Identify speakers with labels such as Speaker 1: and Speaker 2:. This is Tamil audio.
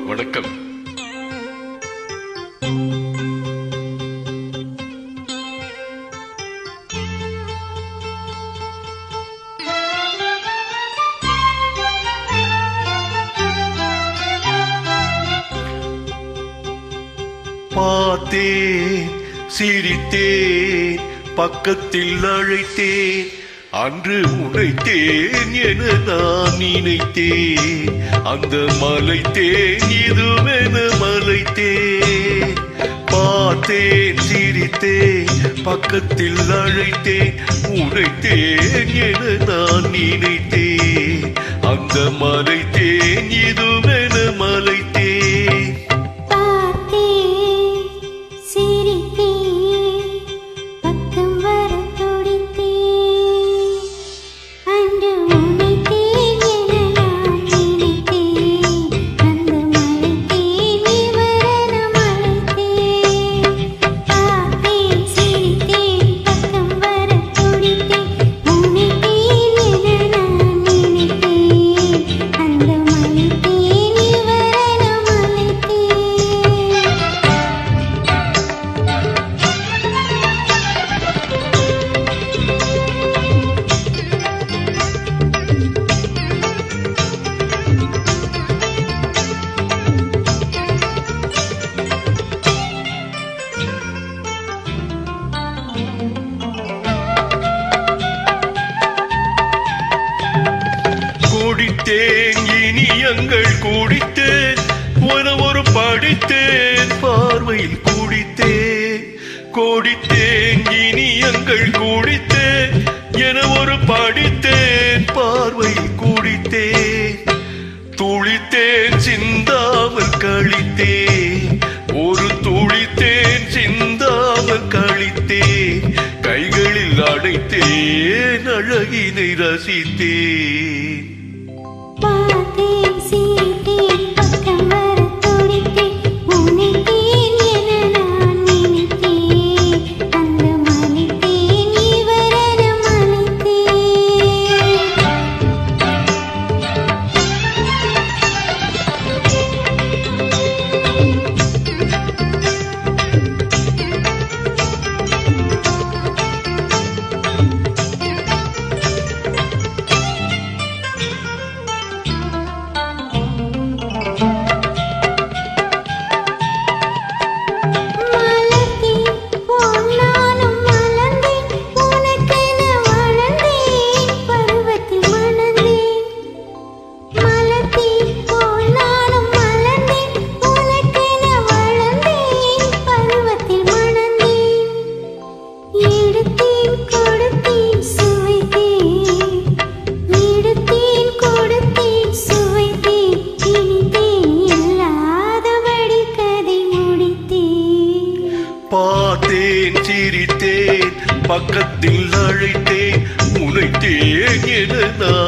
Speaker 1: வணக்கம். பார்த்தேன், சிரித்தேன், பக்கத்தில் அழைத்தேன், அன்று உழைத்தேன் என நான் நினைத்தேன். அந்த மலைத்தேன் இதுவென மலைத்தேன். பார்த்தேன், சிரித்தேன், பக்கத்தில் அழைத்தேன், உழைத்தேன் என நான் நினைத்தேன். அந்த மலைத்தேன் இதுவென மலைத்தேன். குடித்தேன் இனியங்கள் குடித்தேன், ஒரு படித்தேன் பார்வையில் குடித்தேன். குடித்தேன் இனியங்கள் குடித்தேன், என ஒரு படித்தேன் பார்வையில் குடித்தேன். துளித்தேன் சிந்தாமல் கழித்தேன், ஒரு துளித்தேன் சிந்தாமல் கழித்தேன். கைகளில் அடைத்தேன், அழகினை ரசித்தேன். பார்த்தேன், சிரித்தேன், பக்கத்தில் அழைத்தேன், உழைத்தேன் என நான்